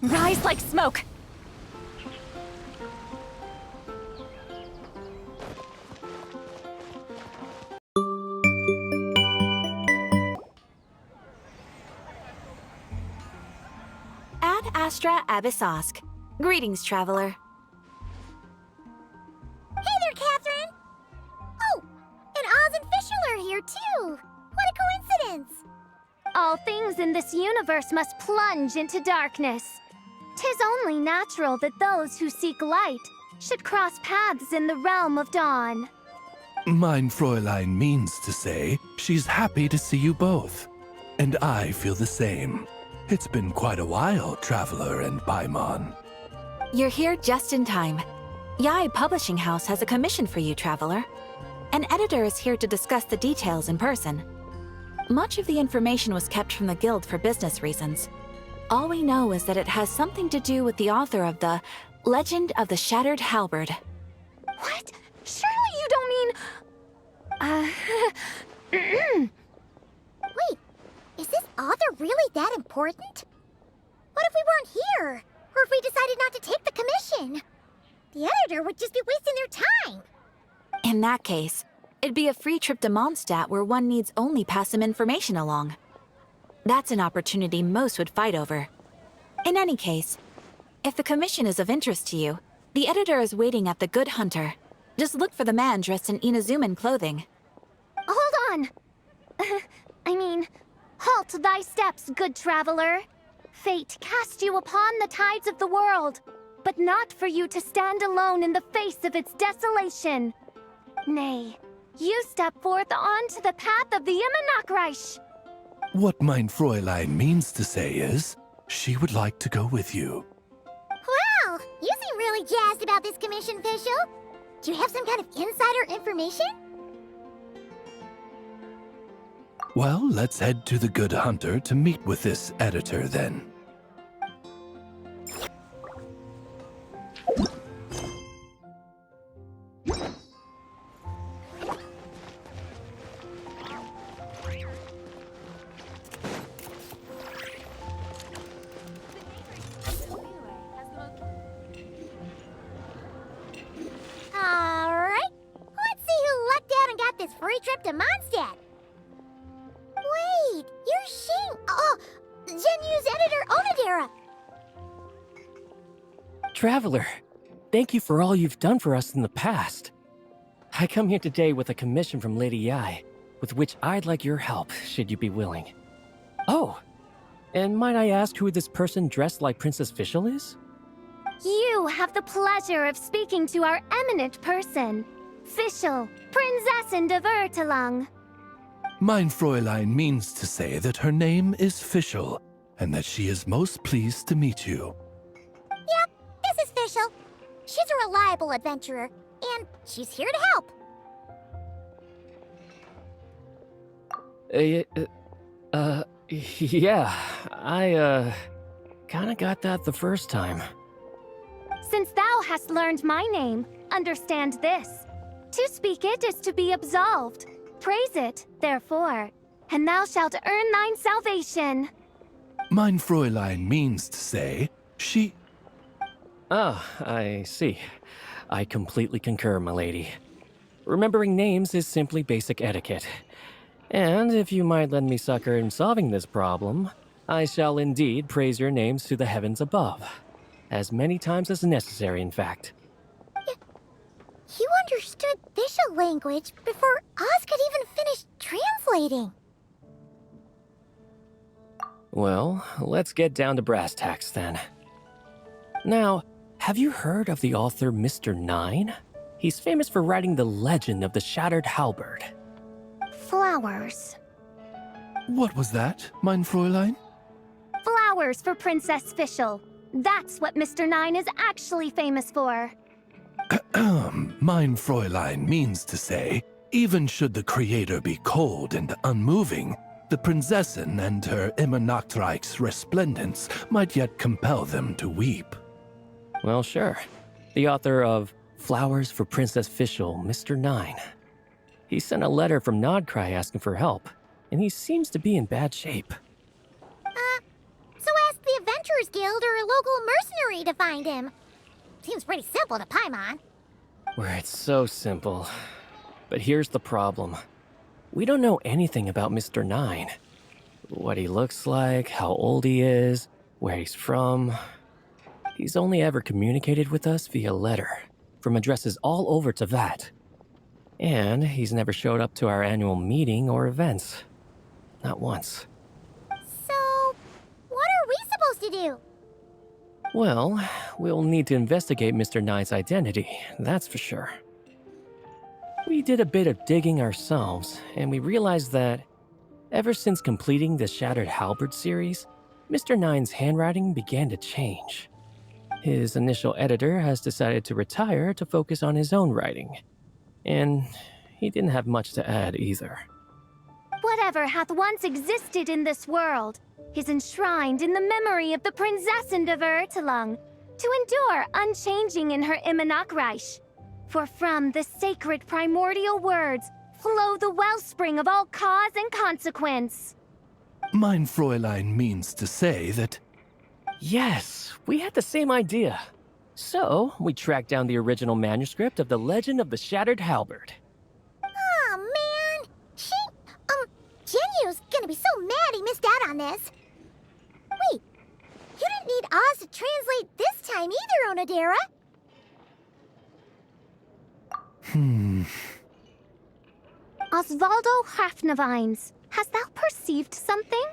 Rise like smoke! Ad Astra Abyssosk. Greetings, traveler. Hey there, Catherine! Oh, and Oz and Fischl are here, too! What a coincidence! All things in this universe must plunge into darkness. 'Tis only natural that those who seek light should cross paths in the realm of dawn. Mein Fräulein means to say she's happy to see you both. And I feel the same. It's been quite a while, Traveler and Paimon. You're here just in time. Yai Publishing House has a commission for you, traveler. An editor is here to discuss the details in person. Much of the information was kept from the guild for business reasons. All we know is that it has something to do with the author of the Legend of the Shattered Halberd. What? Surely you don't mean... Wait, is this author really that important? What if we weren't here? Or if we decided not to take the commission? The editor would just be wasting their time. In that case, it'd be a free trip to Mondstadt where one needs only pass some information along. That's an opportunity most would fight over. In any case, if the commission is of interest to you, the editor is waiting at the Good Hunter. Just look for the man dressed in Inazuman clothing. Hold on! Halt thy steps, good traveler. Fate cast you upon the tides of the world, but not for you to stand alone in the face of its desolation. Nay, you step forth onto the path of the Immonachreich. What Mein Fräulein means to say is, she would like to go with you. Wow, you seem really jazzed about this commission, Fischl. Do you have some kind of insider information? Well, let's head to the Good Hunter to meet with this editor then. Alright, let's see who lucked out and got this free trip to Mondstadt. Wait, you're Shing. Oh, Genu's editor, Onodera. Traveler, thank you for all you've done for us in the past. I come here today with a commission from Lady Yai, with which I'd like your help, should you be willing. Oh, and might I ask who this person dressed like Princess Fischl is? You have the pleasure of speaking to our eminent person, Fischl, Prinzessin of Ertelang. Mein Fräulein means to say that her name is Fischl, and that she is most pleased to meet you. Yep, this is Fischl. She's a reliable adventurer, and she's here to help. Yeah, I, kinda got that the first time. Since thou hast learned my name, understand this. To speak it is to be absolved. Praise it, therefore, and thou shalt earn thine salvation. Mein Fräulein means to say, she... Ah, I see. I completely concur, milady. Remembering names is simply basic etiquette. And if you might lend me succor in solving this problem, I shall indeed praise your names to the heavens above. As many times as necessary, in fact. You understood Fischl language before Oz could even finish translating. Well, let's get down to brass tacks then. Now, have you heard of the author Mr. Nine? He's famous for writing the legend of the Shattered Halberd. Flowers. What was that, Mein Fräulein? Flowers for Princess Fischl. That's what Mr. Nine is actually famous for. Mein Fräulein means to say, even should the creator be cold and unmoving, the Prinzessin and her Immonachreich's resplendence might yet compel them to weep. Well, sure. The author of Flowers for Princess Fischl, Mr. 9. He sent a letter from Nodcry asking for help, and he seems to be in bad shape. So ask the Adventurers Guild or a local mercenary to find him. Seems pretty simple to Paimon. Where it's so simple. But here's the problem. We don't know anything about Mr. 9. What he looks like, how old he is, where he's from. He's only ever communicated with us via letter, from addresses all over Teyvat. And he's never showed up to our annual meeting or events. Not once. So, what are we supposed to do? Well, we'll need to investigate Mr. 9's identity, that's for sure. We did a bit of digging ourselves, and we realized that ever since completing the Shattered Halberd series, Mr. 9's handwriting began to change. His initial editor has decided to retire to focus on his own writing. And he didn't have much to add either. Whatever hath once existed in this world is enshrined in the memory of the Prinzessin of Ertelung, to endure unchanging in her Immanakreich. For from the sacred primordial words flow the wellspring of all cause and consequence. Mein Fräulein means to say that... Yes, we had the same idea. So, we tracked down the original manuscript of the Legend of the Shattered Halberd. Aw, man. Genyu's gonna be so mad he missed out on this. Wait, you didn't need Oz to translate this time either, Onodera. Osvaldo Hafnavines, hast thou perceived something?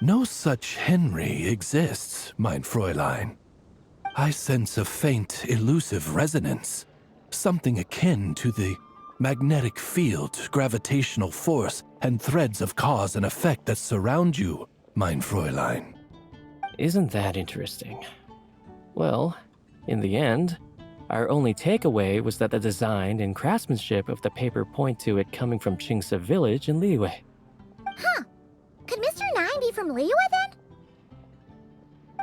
No such Henry exists, mein Fräulein. I sense a faint, elusive resonance. Something akin to the magnetic field, gravitational force, and threads of cause and effect that surround you, mein Fräulein. Isn't that interesting? Well, in the end, our only takeaway was that the design and craftsmanship of the paper point to it coming from Qingce village in Liyue. Huh. Could Mr. 9 be from Liyue then?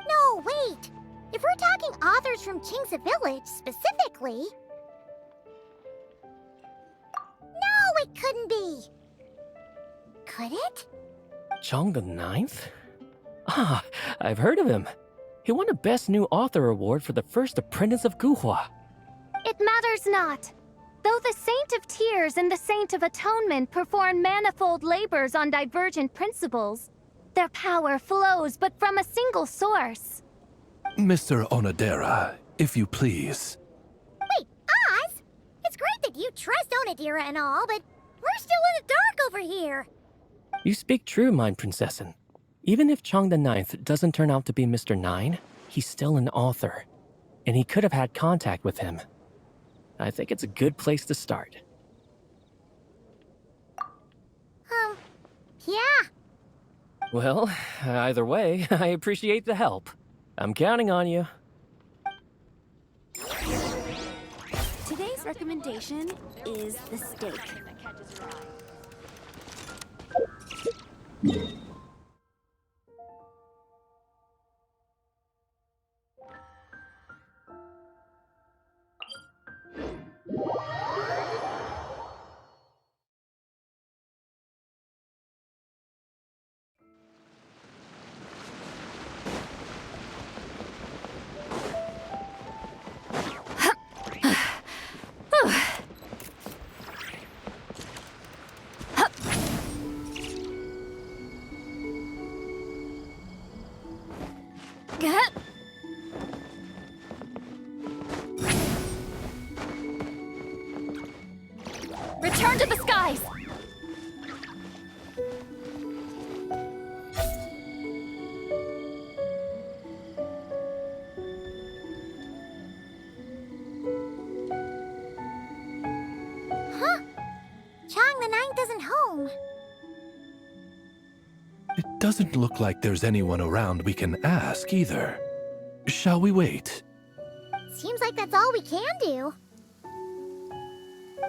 No, wait. If we're talking authors from Qingce village specifically... No, it couldn't be. Could it? Chong the Ninth? Ah, I've heard of him. He won a Best New Author award for the first apprentice of Guhua. It matters not. Though the Saint of Tears and the Saint of Atonement perform manifold labors on divergent principles, their power flows but from a single source. Mr. Onodera, if you please. Wait, Oz? It's great that you trust Onodera and all, but we're still in the dark over here. You speak true, mein Prinzessin. Even if Chong the Ninth doesn't turn out to be Mr. 9, he's still an author. And he could have had contact with him. I think it's a good place to start. Yeah. Well, either way, I appreciate the help. I'm counting on you. Today's recommendation is the steak. Return to the skies! Huh? Chong the Ninth isn't home. It doesn't look like there's anyone around we can ask either. Shall we wait? Seems like that's all we can do.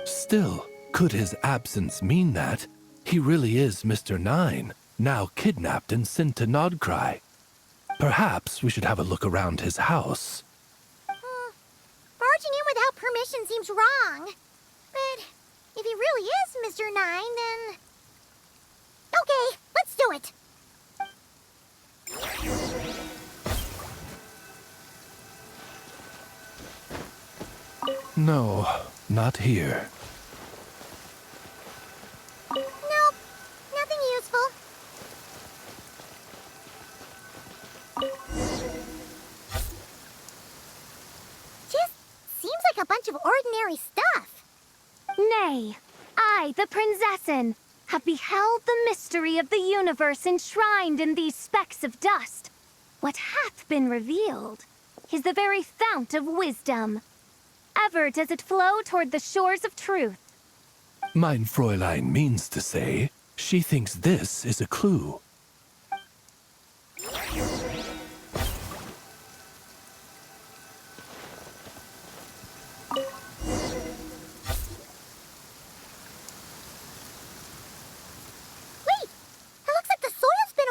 Still, could his absence mean that he really is Mr. 9, now kidnapped and sent to Nodcry? Perhaps we should have a look around his house. commission seems wrong. But if he really is Mr. 9, then... Okay, let's do it. No, not here. Nope, nothing useful. Just seems like a bunch of ordinary stuff. Nay, I, the Prinzessin, have beheld the mystery of the universe enshrined in these specks of dust. What hath been revealed is the very fount of wisdom. Ever does it flow toward the shores of truth. Mein Fräulein means to say, she thinks this is a clue.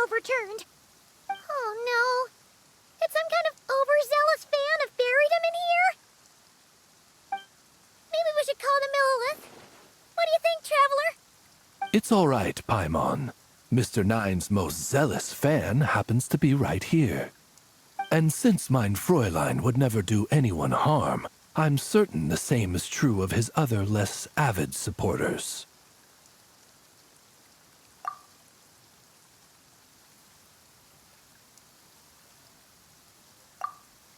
Overturned. Oh no. Did some kind of overzealous fan have buried him in here? Maybe we should call him Millilith. What do you think, Traveler? It's all right, Paimon. Mr. Nine's most zealous fan happens to be right here. And since mein Fräulein would never do anyone harm, I'm certain the same is true of his other less avid supporters.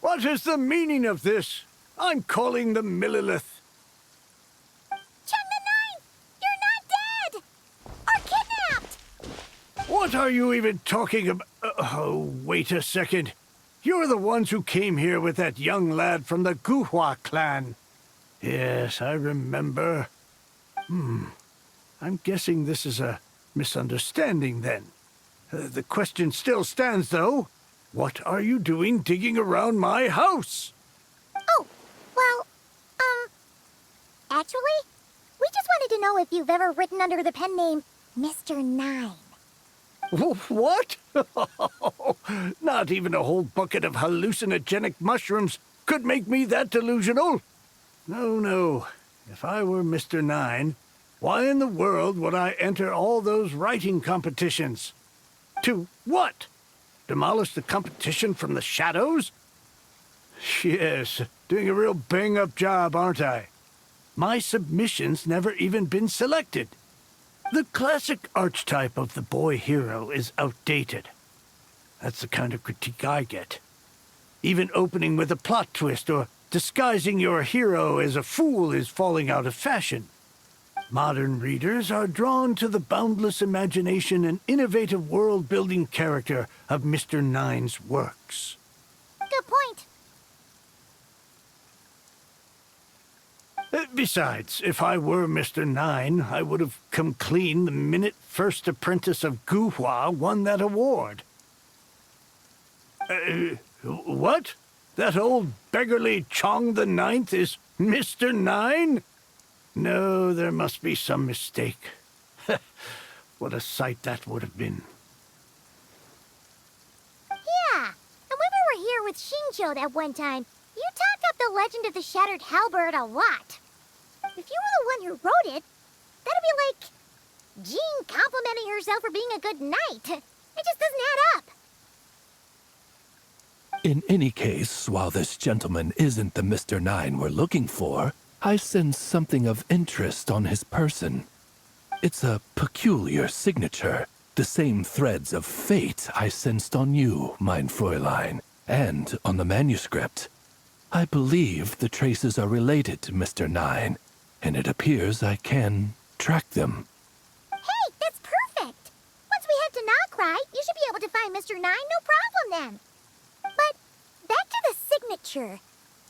What is the meaning of this? I'm calling the Millilith. Chung the 9! You're not dead! Or kidnapped! What are you even talking about? Oh, wait a second. You're the ones who came here with that young lad from the Guhua clan. Yes, I remember. I'm guessing this is a misunderstanding then. The question still stands, though. What are you doing digging around my house? Oh, well, actually, we just wanted to know if you've ever written under the pen name Mr. 9. What? Not even a whole bucket of hallucinogenic mushrooms could make me that delusional. No. If I were Mr. 9, why in the world would I enter all those writing competitions? To what? Demolish the competition from the shadows? Yes, doing a real bang-up job, aren't I? My submission's never even been selected. The classic archetype of the boy hero is outdated. That's the kind of critique I get. Even opening with a plot twist or disguising your hero as a fool is falling out of fashion. Modern readers are drawn to the boundless imagination and innovative world-building character of Mr. 9's works. Good point. Besides, if I were Mr. 9, I would have come clean the minute First Apprentice of Guhua won that award. What? That old beggarly Chong the Ninth is Mr. 9? No, there must be some mistake. What a sight that would have been. Yeah, and when we were here with Shinjo that one time, you talked up the legend of the Shattered Halberd a lot. If you were the one who wrote it, that'd be like Jean complimenting herself for being a good knight. It just doesn't add up. In any case, while this gentleman isn't the Mr. 9 we're looking for, I sense something of interest on his person. It's a peculiar signature, the same threads of fate I sensed on you, mein Fräulein, and on the manuscript. I believe the traces are related to Mr. 9, and it appears I can track them. Hey, that's perfect! Once we head to Nocturne, you should be able to find Mr. 9, no problem then. But back to the signature.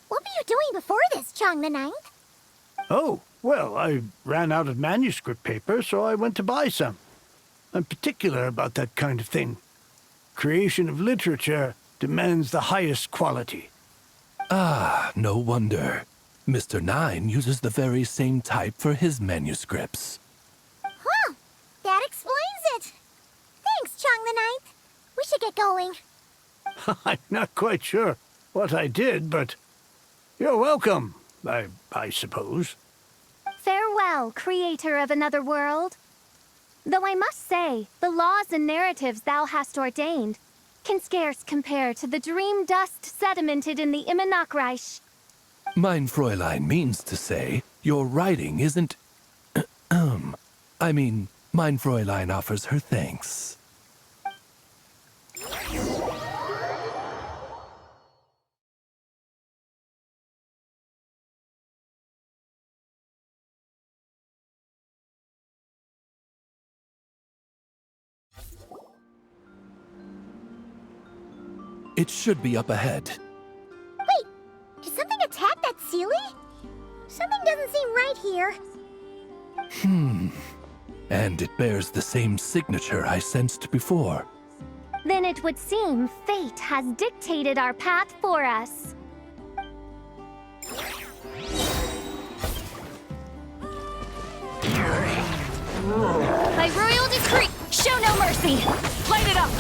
What were you doing before this, Chong the Ninth? Oh, well, I ran out of manuscript paper, so I went to buy some. I'm particular about that kind of thing. Creation of literature demands the highest quality. Ah, no wonder. Mr. 9 uses the very same type for his manuscripts. Huh, that explains it. Thanks, Chong the Ninth. We should get going. I'm not quite sure what I did, but you're welcome. I suppose. Farewell, creator of another world. Though I must say, the laws and narratives thou hast ordained can scarce compare to the dream dust sedimented in the Immenachreich. Mein Fräulein means to say, your writing isn't... I mean, Mein Fräulein offers her thanks. It should be up ahead. Wait, did something attack that Sealy? Something doesn't seem right here. And it bears the same signature I sensed before. Then it would seem fate has dictated our path for us. By royal decree, show no mercy! Light it up!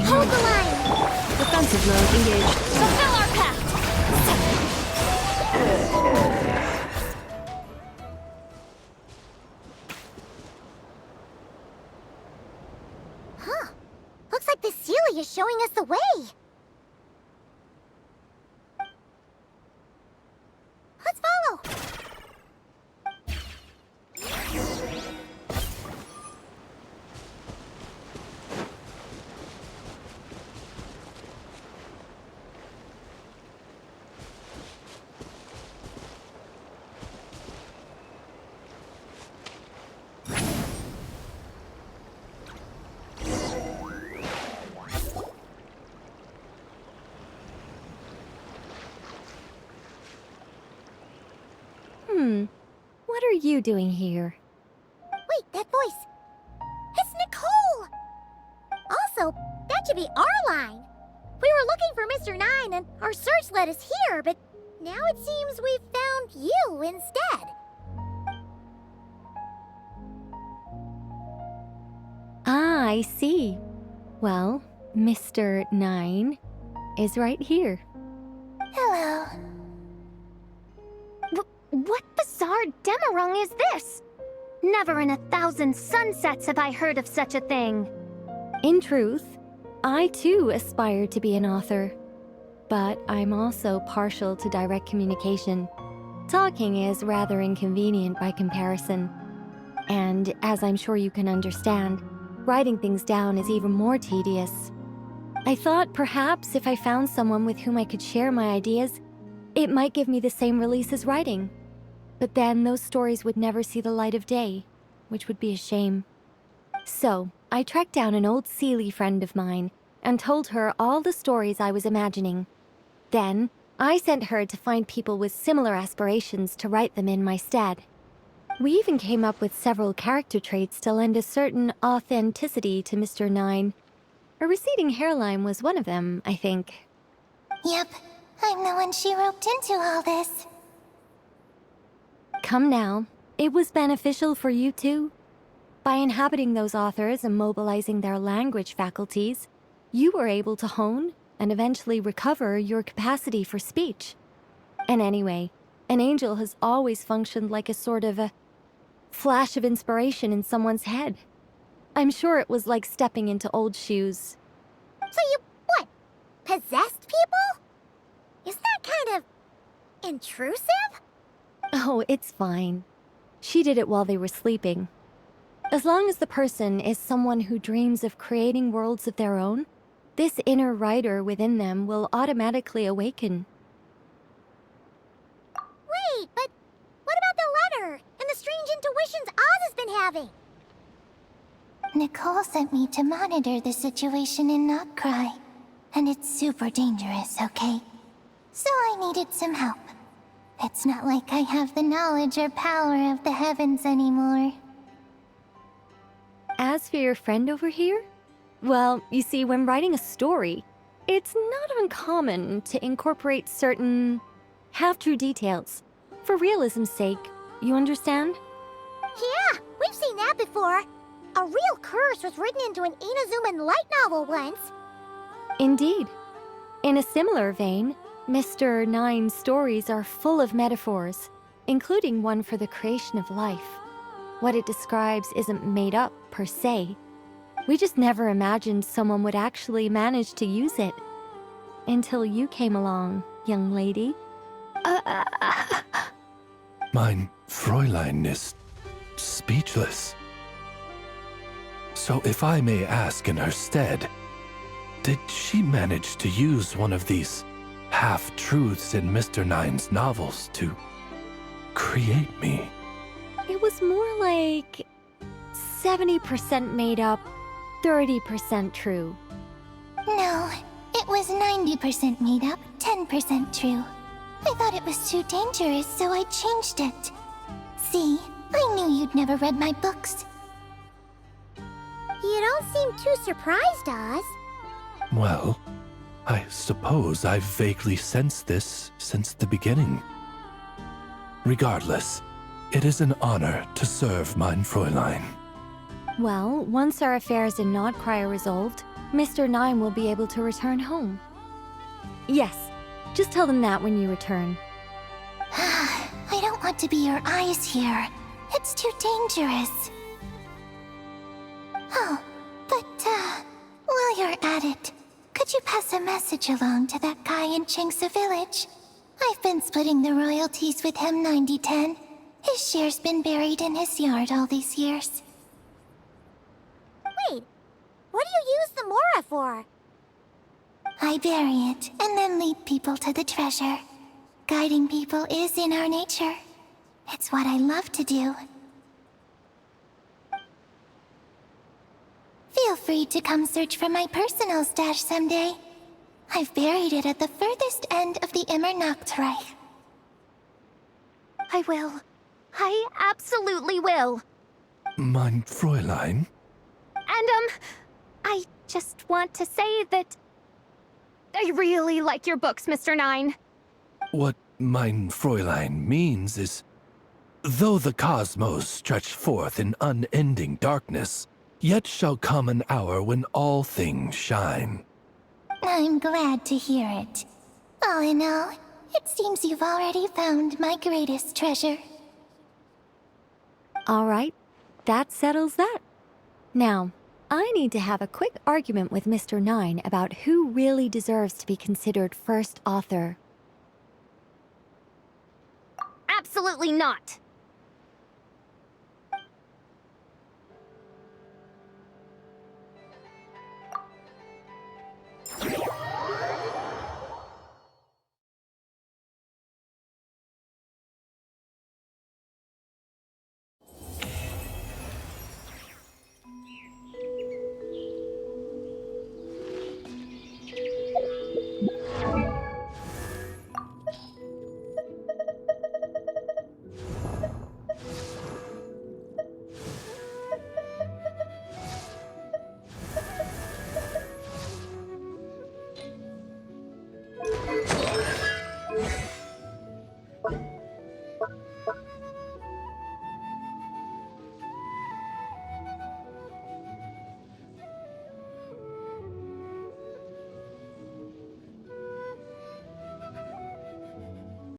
Hold the line! Defensive mode engaged. Fulfill our pact! Huh. Looks like the Sealy is showing us the way. Let's follow. What are you doing here? Wait, that voice. It's Nicole! Also, that should be our line. We were looking for Mr. Nine and our search led us here, but now it seems we've found you instead. Ah, I see. Well, Mr. Nine is right here. Hello. What bizarre demarung is this? Never in 1,000 sunsets have I heard of such a thing. In truth, I too aspire to be an author. But I'm also partial to direct communication. Talking is rather inconvenient by comparison. And as I'm sure you can understand, writing things down is even more tedious. I thought perhaps if I found someone with whom I could share my ideas, it might give me the same release as writing. But then those stories would never see the light of day, which would be a shame. So, I tracked down an old Sealy friend of mine and told her all the stories I was imagining. Then, I sent her to find people with similar aspirations to write them in my stead. We even came up with several character traits to lend a certain authenticity to Mr. Nine. A receding hairline was one of them, I think. Yep, I'm the one she roped into all this. Come now, it was beneficial for you too. By inhabiting those authors and mobilizing their language faculties, you were able to hone and eventually recover your capacity for speech. And anyway, an angel has always functioned like a sort of a flash of inspiration in someone's head. I'm sure it was like stepping into old shoes. So you, what, possessed people? Isn't that kind of intrusive? Oh, it's fine. She did it while they were sleeping. As long as the person is someone who dreams of creating worlds of their own, this inner writer within them will automatically awaken. Wait, but what about the letter and the strange intuitions Oz has been having? Nicole sent me to monitor the situation in Nocturne, and it's super dangerous, okay? So I needed some help. It's not like I have the knowledge or power of the heavens anymore. As for your friend over here? Well, you see, when writing a story, it's not uncommon to incorporate certain half-true details. For realism's sake, you understand? Yeah, we've seen that before. A real curse was written into an Inazuman light novel once. Indeed. In a similar vein, Mr. Nine's stories are full of metaphors, including one for the creation of life. What it describes isn't made up, per se. We just never imagined someone would actually manage to use it. Until you came along, young lady. Mein Fräulein is speechless. So if I may ask in her stead, did she manage to use one of these half-truths in Mr. Nine's novels to create me? It was more like 70% made up, 30% true. No, it was 90% made up, 10% true. I thought it was too dangerous, so I changed it. See, I knew you'd never read my books. You don't seem too surprised, Oz. Well, I suppose I've vaguely sensed this since the beginning. Regardless, it is an honor to serve mein Fräulein. Well, once our affairs in Nodcry are resolved, Mr. Nine will be able to return home. Yes, just tell them that when you return. I don't want to be your eyes here. It's too dangerous. Oh, but, while you're at it, could you pass a message along to that guy in Chingsa village? I've been splitting the royalties with him 90-10. His share's been buried in his yard all these years. Wait, what do you use the Mora for? I bury it, and then lead people to the treasure. Guiding people is in our nature. It's what I love to do. Feel free to come search for my personal stash someday. I've buried it at the furthest end of the Immer Nocturne. I will. I absolutely will. Mein Fräulein? And, I just want to say that I really like your books, Mr. Nine. What mein Fräulein means is, though the cosmos stretch forth in unending darkness, yet shall come an hour when all things shine. I'm glad to hear it. All in all, it seems you've already found my greatest treasure. All right, that settles that. Now, I need to have a quick argument with Mr. Nine about who really deserves to be considered first author. Absolutely not!